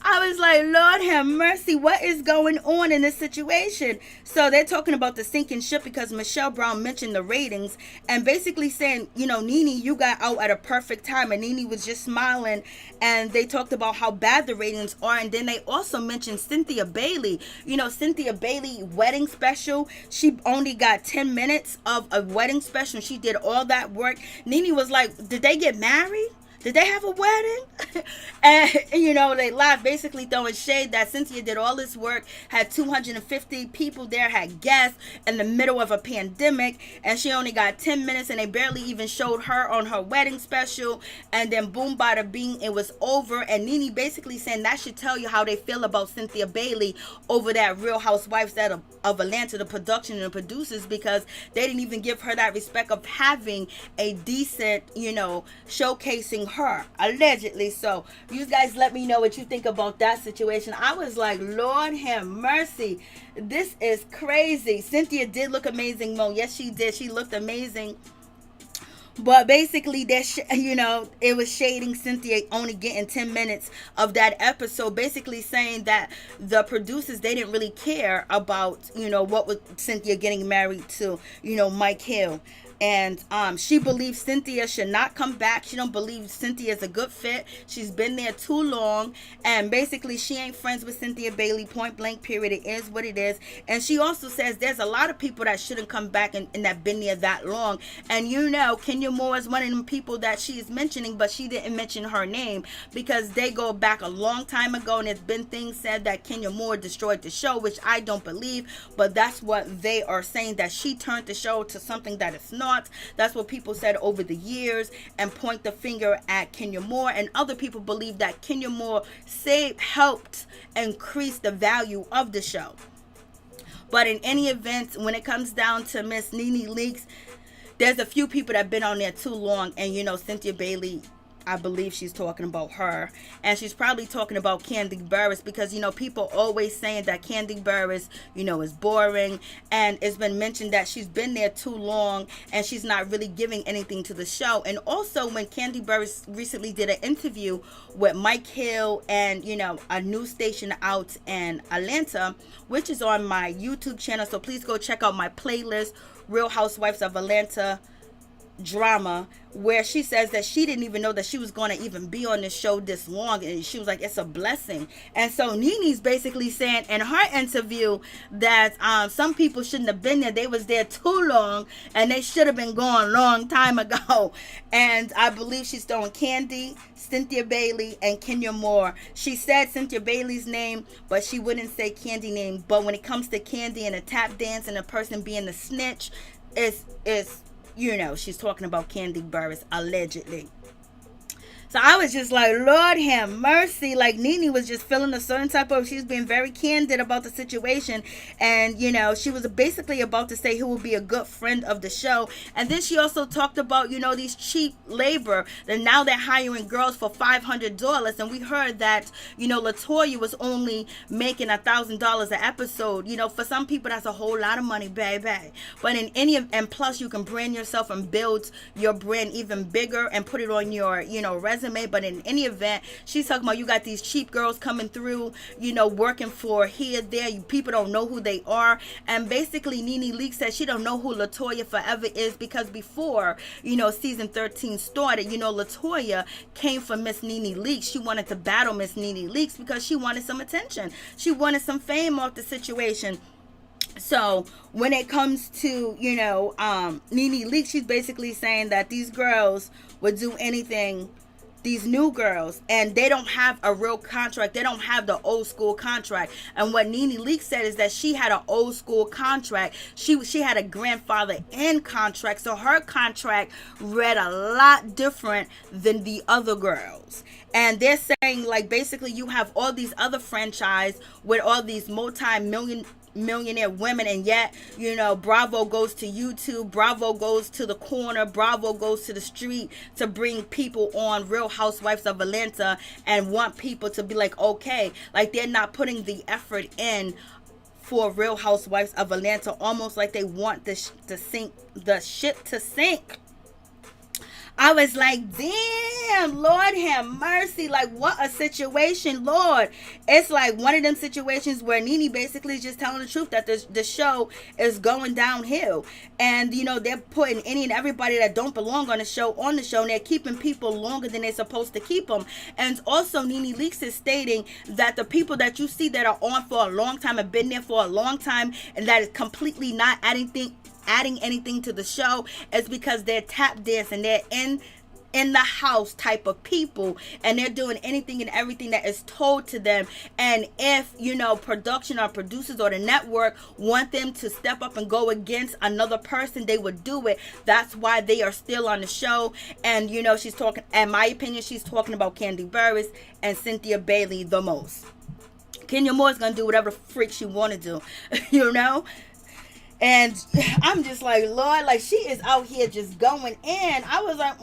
I was like, Lord have mercy, what is going on in this situation? So they're talking about the sinking ship because Michelle Brown mentioned the ratings, and basically saying, you know, NeNe, you got out at a perfect time. And NeNe was just smiling, and they talked about how bad the ratings are. And then they also mentioned Cynthia Bailey. You know, Cynthia Bailey wedding special, she only got 10 minutes of a wedding special, and she did all that work. NeNe was like, did they get married? Did they have a wedding? And, you know, they laughed, basically throwing shade that Cynthia did all this work, had 250 people there, had guests in the middle of a pandemic, and she only got 10 minutes, and they barely even showed her on her wedding special. And then boom, bada bing, it was over. And NeNe basically saying that should tell you how they feel about Cynthia Bailey over that Real Housewives of Atlanta, the production and the producers, because they didn't even give her that respect of having a decent, you know, showcasing her, allegedly. So you guys let me know what you think about that situation. I was like, Lord have mercy, this is crazy. Cynthia did look amazing, Mo. Yes, she did. She looked amazing. But basically, you know, it was shading Cynthia only getting 10 minutes of that episode, basically saying that the producers, they didn't really care about, you know, what was Cynthia getting married to, you know, Mike Hill. And she believes Cynthia should not come back. She don't believe Cynthia is a good fit. She's been there too long. And basically, she ain't friends with Cynthia Bailey. Point blank, period. It is what it is. And she also says there's a lot of people that shouldn't come back and that been there that long. And you know, Kenya Moore is one of them people that she is mentioning, but she didn't mention her name because they go back a long time ago. And there's been things said that Kenya Moore destroyed the show, which I don't believe. But that's what they are saying, that she turned the show to something that it's not. That's what people said over the years and point the finger at Kenya Moore. And other people believe that Kenya Moore helped increase the value of the show. But in any event, when it comes down to Miss NeNeLeakes, there's a few people that have been on there too long. And, you know, Cynthia Bailey, I believe she's talking about her. And she's probably talking about Kandi Burruss because, you know, people always saying that Kandi Burruss, you know, is boring. And it's been mentioned that she's been there too long and she's not really giving anything to the show. And also when Kandi Burruss recently did an interview with Mike Hill and, you know, a news station out in Atlanta, which is on my YouTube channel. So please go check out my playlist, Real Housewives of Atlanta drama, where she says that she didn't even know that she was going to even be on this show this long, and she was like, it's a blessing. And so NeNe's basically saying in her interview that some people shouldn't have been there. They was there too long and they should have been gone a long time ago. And I believe she's throwing Kandi, Cynthia Bailey, and Kenya Moore. She said Cynthia Bailey's name, but she wouldn't say Kandi name. But when it comes to Kandi and a tap dance and a person being the snitch, it's you know, she's talking about Kandi Burruss, allegedly. So I was just like, Lord have mercy. Like, NeNe was just feeling a certain type of, she's being very candid about the situation. And, you know, she was basically about to say who would be a good friend of the show. And then she also talked about, you know, these cheap labor. And now they're hiring girls for $500. And we heard that, you know, LaToya was only making $1,000 an episode. You know, for some people, that's a whole lot of money, baby. But in any, and plus you can brand yourself and build your brand even bigger and put it on your, you know, resume. But in any event, she's talking about you got these cheap girls coming through, you know, working for here, there. People don't know who they are. And basically, NeNeLeakes said she don't know who LaToya Forever is because before, you know, season 13 started, you know, LaToya came for Miss NeNeLeakes. She wanted to battle Miss NeNeLeakes because she wanted some attention. She wanted some fame off the situation. So when it comes to, you know, NeNeLeakes, she's basically saying that these girls would do anything, these new girls, and they don't have a real contract. They don't have the old school contract. And what NeNeLeakes said is that she had an old school contract. She had a grandfather in contract, so her contract read a lot different than the other girls. And they're saying, like, basically you have all these other franchise with all these multi-millionaire women, and yet, you know, Bravo goes to YouTube, Bravo goes to the corner, Bravo goes to the street to bring people on Real Housewives of Atlanta and want people to be like, okay, like they're not putting the effort in for Real Housewives of Atlanta, almost like they want the ship to sink. I was like, damn, Lord have mercy. Like, what a situation, Lord. It's like one of them situations where NeNe basically is just telling the truth that the show is going downhill. And, you know, they're putting any and everybody that don't belong on the show, and they're keeping people longer than they're supposed to keep them. And also, NeNeLeakes is stating that the people that you see that are on for a long time, have been there for a long time, and that is completely not adding anything to the show, is because they're tap dancing. They're in the house type of people, and they're doing anything and everything that is told to them. And if, you know, production or producers or the network want them to step up and go against another person, they would do it. That's why they are still on the show. And, you know, she's talking, in my opinion, she's talking about Kandi Burruss and Cynthia Bailey the most. Kenya Moore's gonna do whatever freak she want to do, you know. And I'm just like, Lord, like, she is out here just going in. I was like,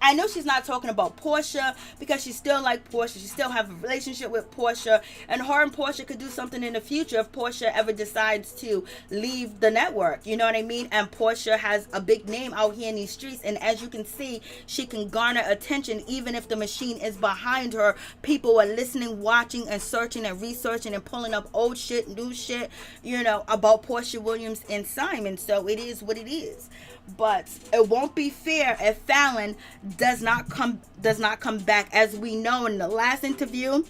I know she's not talking about Porsha, because she still like Porsha. She still have a relationship with Porsha. And her and Porsha could do something in the future if Porsha ever decides to leave the network. You know what I mean? And Porsha has a big name out here in these streets. And as you can see, she can garner attention even if the machine is behind her. People are listening, watching, and searching and researching and pulling up old shit, new shit, you know, about Porsha Williams and Simon. So it is what it is. But it won't be fair if Falynn does not come back. As we know, in the last interview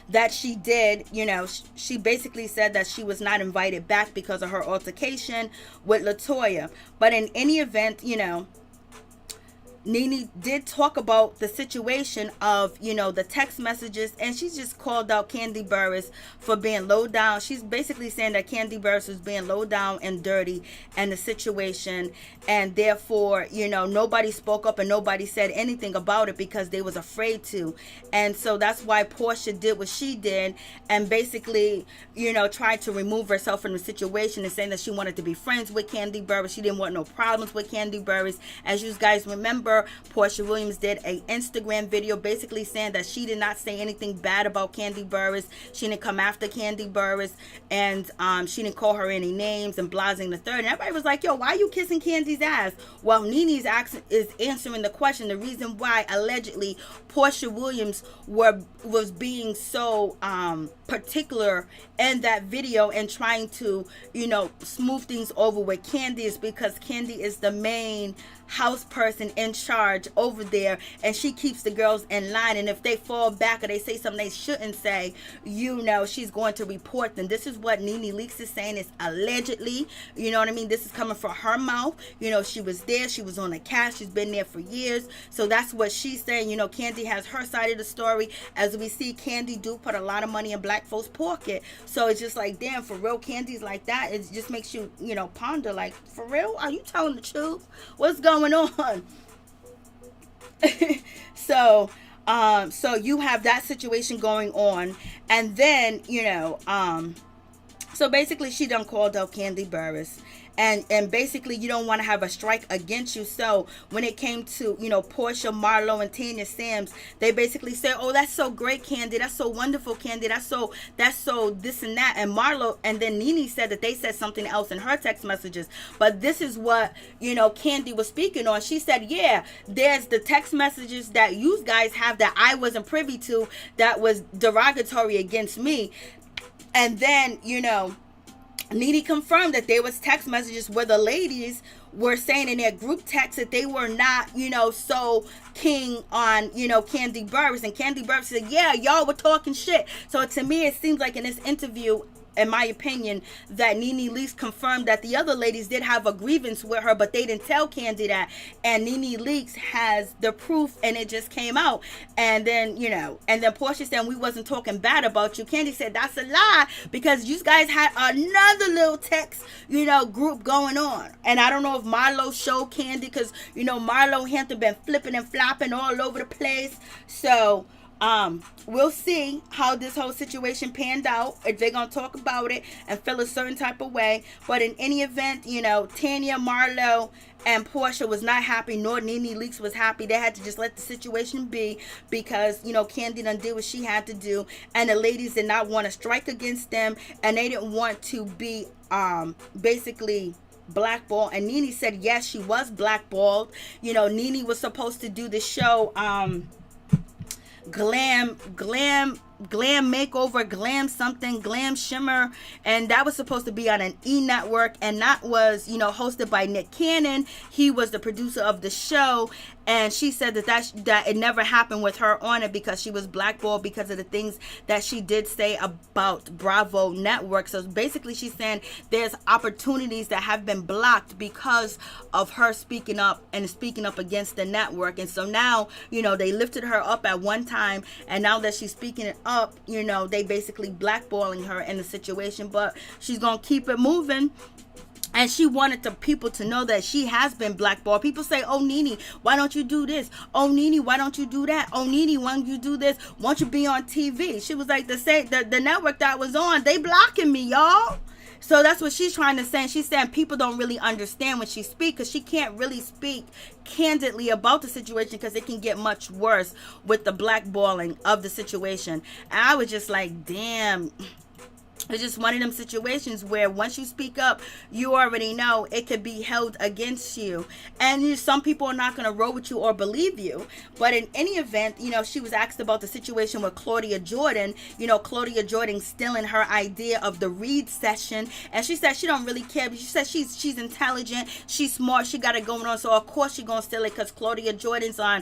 that she did, you know, she basically said that she was not invited back because of her altercation with LaToya. But in any event, you know, NeNe did talk about the situation of, you know, the text messages, and she just called out Kandi Burruss for being low down. She's basically saying that Kandi Burruss was being low down and dirty in the situation, and therefore, you know, nobody spoke up and nobody said anything about it because they was afraid to. And so that's why Porsha did what she did and basically, you know, tried to remove herself from the situation and saying that she wanted to be friends with Kandi Burruss. She didn't want no problems with Kandi Burruss. As you guys remember, Porsha Williams did an Instagram video basically saying that she did not say anything bad about Kandi Burruss. She didn't come after Kandi Burruss, and she didn't call her any names and blasting the third. And everybody was like, yo, why are you kissing Kandi's ass? Well, NeNe's is answering the question. The reason why allegedly Porsha Williams was being so particular in that video and trying to, you know, smooth things over with Kandi is because Kandi is the main house person in charge over there, and she keeps the girls in line. And if they fall back or they say something they shouldn't say, you know, she's going to report them. This is what NeNeLeakes is saying. It's allegedly, you know what I mean? This is coming from her mouth. You know, she was there, she was on the cast, she's been there for years. So that's what she's saying. You know, Kandi has her side of the story. As we see, Kandi do put a lot of money in black folks' pocket. So it's just like, damn, for real, Kandi's like that. It just makes you, you know, ponder, like, for real, are you telling the truth? What's going on? So you have that situation going on, and then, you know, so basically she done called out Kandi Burruss, and basically you don't want to have a strike against you. So when it came to, you know, Porsha, Marlo, and Tanya Sams, they basically said, oh, that's so great, Kandi, that's so wonderful, Kandi, that's so this and that. And Marlo, and then NeNe said that they said something else in her text messages. But this is what, you know, Kandi was speaking on. She said, yeah, there's the text messages that you guys have that I wasn't privy to that was derogatory against me. And then, you know, NeNe confirmed that there was text messages where the ladies were saying in their group text that they were not, you know, so keen on, you know, Kandi Burruss. And Kandi Burruss said, yeah, y'all were talking shit. So to me, it seems like in this interview, in my opinion, that NeNeLeakes confirmed that the other ladies did have a grievance with her, but they didn't tell Kandi that. And NeNeLeakes has the proof, and it just came out. And then, you know, and then Porsha said, we wasn't talking bad about you. Kandi said, that's a lie, because you guys had another little text, you know, group going on. And I don't know if Marlo showed Kandi, because, you know, Marlo Hampton been flipping and flopping all over the place. So we'll see how this whole situation panned out, if they're gonna talk about it and feel a certain type of way. But in any event, you know, Tanya, Marlo, and Porsha was not happy, nor NeNeLeakes was happy. They had to just let the situation be, because, you know, Kandi done did what she had to do, and the ladies did not want to strike against them, and they didn't want to be basically blackballed. And NeNe said yes, she was blackballed. You know, NeNe was supposed to do the show glam Glam Makeover, Glam something, Glam Shimmer, and that was supposed to be on an E network, and that was, hosted by Nick Cannon. He was the producer of the show, and she said that it never happened with her on it because she was blackballed because of the things that she did say about Bravo Network. So basically she's saying there's opportunities that have been blocked because of her speaking up against the network. And so now, they lifted her up at one time, and now that she's speaking it up, they basically blackballing her in the situation, but she's gonna keep it moving. And she wanted the people to know that she has been blackballed. People say, oh, NeNe, why don't you do this? Oh, NeNe, why don't you do that? Oh, NeNe, why don't you do this? Why don't you be on TV? She was like, the network that was on, they blocking me, y'all. So that's what she's trying to say. She's saying people don't really understand when she speaks, because she can't really speak candidly about the situation because it can get much worse with the blackballing of the situation. And I was just like, damn. It's just one of them situations where once you speak up, you already know it could be held against you. And some people are not going to roll with you or believe you. But in any event, she was asked about the situation with Claudia Jordan. Claudia Jordan stealing her idea of the read session. And she said she don't really care. But she said she's intelligent. She's smart. She got it going on. So, of course, she's going to steal it because Claudia Jordan's on,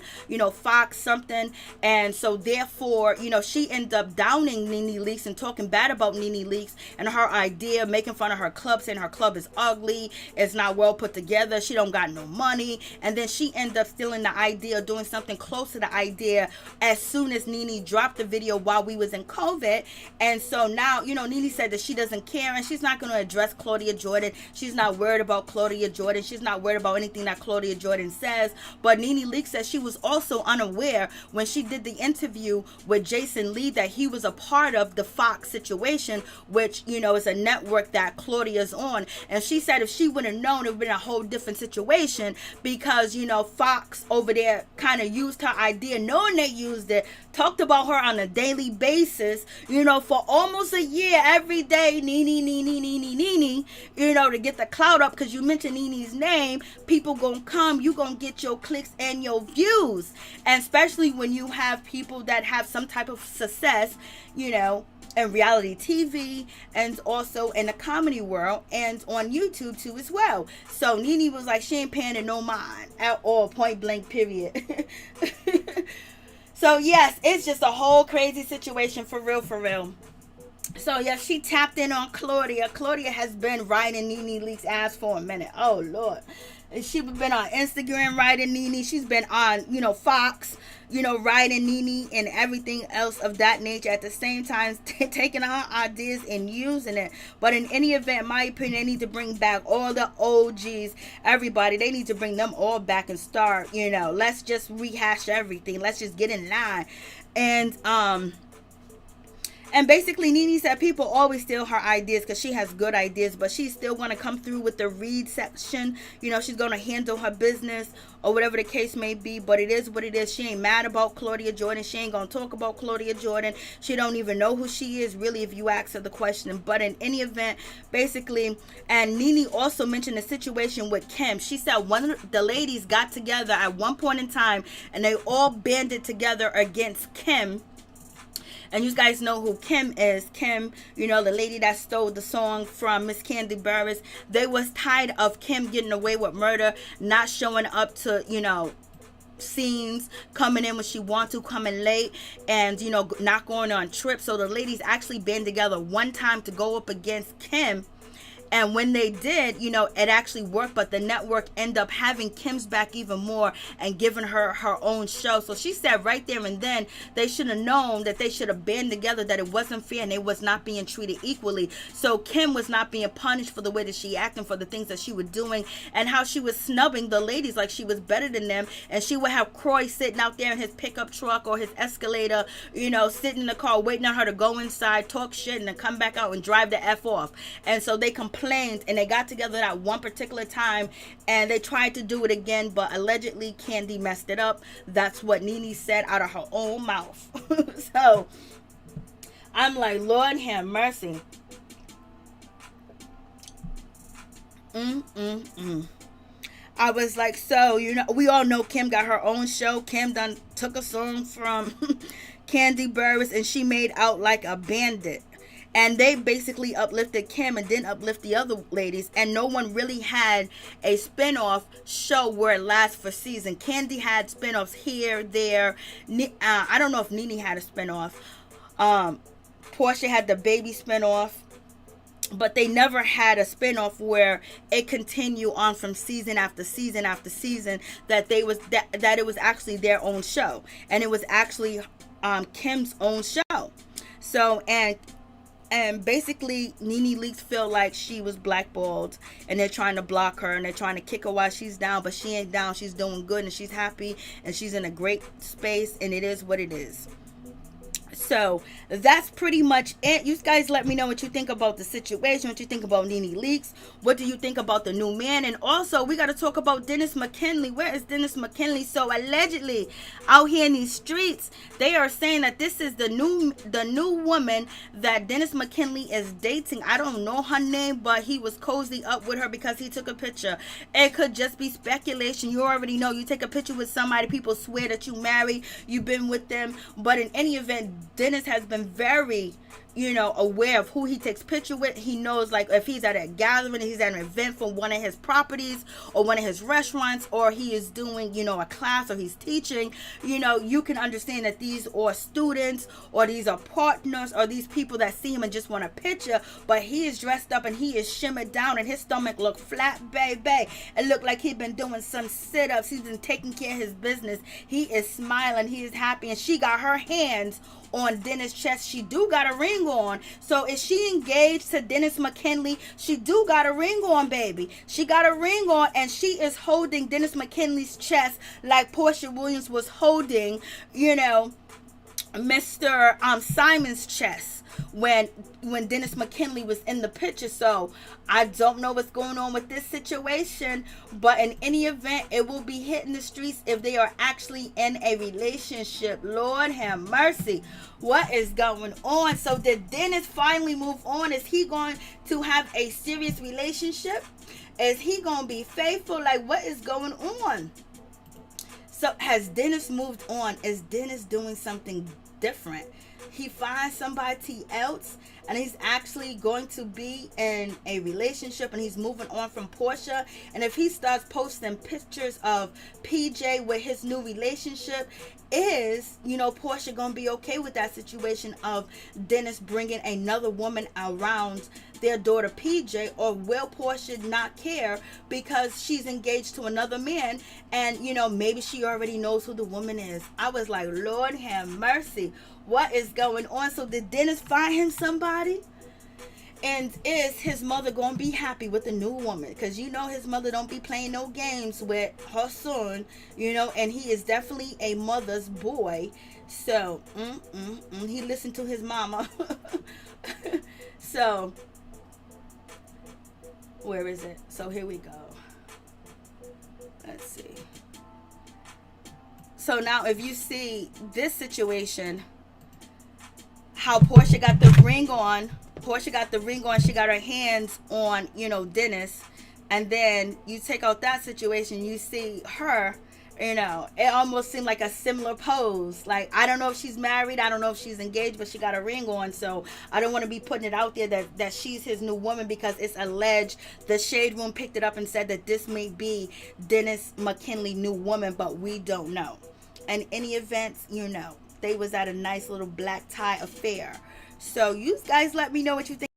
Fox something. And so, therefore, she ended up downing NeNeLeakes and talking bad about NeNeLeakes and her idea, making fun of her club, saying her club is ugly, it's not well put together, she don't got no money. And then she ended up stealing the idea, doing something close to the idea as soon as NeNe dropped the video while we was in COVID. And so now, NeNe said that she doesn't care and she's not going to address Claudia Jordan. She's not worried about Claudia Jordan. She's not worried about anything that Claudia Jordan says. But NeNeLeakes says she was also unaware when she did the interview with Jason Lee that he was a part of the Fox situation, which, is a network that Claudia's on. And she said if she would have known, it would have been a whole different situation because, Fox over there kind of used her idea, knowing they used it, talked about her on a daily basis, for almost a year, every day, NeNe, to get the clout up because you mentioned NeNe's name. People gonna come, you gonna get your clicks and your views. And especially when you have people that have some type of success, in reality TV and also in the comedy world and on YouTube too as well. So NeNe was like, she ain't paying it no mind at all, point blank, period. So yes, it's just a whole crazy situation for real. So yeah, she tapped in on Claudia. Claudia has been riding NeNeLeakes' ass for a minute. Oh Lord. She's been on Instagram riding NeNe. She's been on, Fox, riding NeNe and everything else of that nature. At the same time, taking her ideas and using it. But in any event, in my opinion, they need to bring back all the OGs. Everybody, they need to bring them all back and start, let's just rehash everything. Let's just get in line. And basically, NeNe said people always steal her ideas because she has good ideas, but she's still going to come through with the read section. She's going to handle her business or whatever the case may be, but it is what it is. She ain't mad about Claudia Jordan. She ain't going to talk about Claudia Jordan. She don't even know who she is, really, if you ask her the question. But in any event, basically, and NeNe also mentioned the situation with Kim. She said one of the ladies got together at one point in time, and they all banded together against Kim. And you guys know who Kim is. Kim, the lady that stole the song from Miss Candy Burris. They was tired of Kim getting away with murder, not showing up to, scenes, coming in when she wants to, coming late, and, not going on trips. So the ladies actually band together one time to go up against Kim. And when they did, it actually worked, but the network ended up having Kim's back even more and giving her her own show. So she said right there and then they should have known that they should have band together, that it wasn't fair and they was not being treated equally. So Kim was not being punished for the way that she acted, for the things that she was doing and how she was snubbing the ladies like she was better than them. And she would have Croy sitting out there in his pickup truck or his Escalator, sitting in the car waiting on her to go inside, talk shit, and then come back out and drive the F off. And so they complained, and they got together at one particular time and they tried to do it again, but allegedly Candy messed it up. That's what NeNe said out of her own mouth. So I'm like, Lord have mercy. I was like, so we all know Kim got her own show. Kim done took a song from Kandi Burruss, and she made out like a bandit. And they basically uplifted Kim and didn't uplift the other ladies. And no one really had a spinoff show where it lasts for season. Kandi had spinoffs here, there. I don't know if NeNe had a spinoff. Porsha had the baby spinoff. But they never had a spinoff where it continued on from season after season after season. That it was actually their own show. And it was actually Kim's own show. So, and basically, NeNeLeakes feel like she was blackballed, and they're trying to block her, and they're trying to kick her while she's down, but she ain't down. She's doing good, and she's happy, and she's in a great space, and it is what it is. So that's pretty much it. You guys let me know what you think about the situation, what you think about NeNeLeakes, what do you think about the new man, and also we got to talk about Dennis McKinley. Where is Dennis McKinley? So allegedly out here in these streets, they are saying that this is the new woman that Dennis McKinley is dating. I don't know her name, but he was cozy up with her because he took a picture. It could just be speculation. You already know, you take a picture with somebody, people swear that you married, you've been with them, but in any event, Dennis has been very, aware of who he takes picture with. He knows, like, if he's at a gathering, he's at an event for one of his properties or one of his restaurants, or he is doing, a class, or he's teaching, you can understand that these are students, or these are partners, or these people that see him and just want a picture, but he is dressed up and he is shimmered down and his stomach look flat, baby. It looked like he'd been doing some sit-ups. He's been taking care of his business. He is smiling. He is happy. And she got her hands on Dennis' chest. She do got a ring on. So is she engaged to Dennis McKinley? She do got a ring on, baby. She got a ring on, and she is holding Dennis McKinley's chest like Porsha Williams was holding, Mr. Simon's chest when Dennis McKinley was in the picture. So I don't know what's going on with this situation, but in any event, it will be hitting the streets if they are actually in a relationship. Lord have mercy. What is going on? So did Dennis finally move on? Is he going to have a serious relationship? Is he going to be faithful? Like, what is going on? So has Dennis moved on? Is Dennis doing something different? He finds somebody else and he's actually going to be in a relationship and he's moving on from Porsha. And if he starts posting pictures of PJ with his new relationship, is, Porsha going to be okay with that situation of Dennis bringing another woman around their daughter PJ, or will Porsha not care because she's engaged to another man and, maybe she already knows who the woman is? I was like, Lord have mercy. What is going on? So did Dennis find him somebody? And is his mother going to be happy with the new woman? Because his mother don't be playing no games with her son, and he is definitely a mother's boy. So, he listened to his mama. So, where is it? So here we go. Let's see. So now if you see this situation, how Porsha got the ring on. She got her hands on, Dennis. And then you take out that situation, you see her, it almost seemed like a similar pose. Like, I don't know if she's married, I don't know if she's engaged, but she got a ring on. So I don't want to be putting it out there that she's his new woman, because it's alleged the Shade Room picked it up and said that this may be Dennis McKinley's new woman, but we don't know. In any event, they was at a nice little black tie affair. So you guys let me know what you think.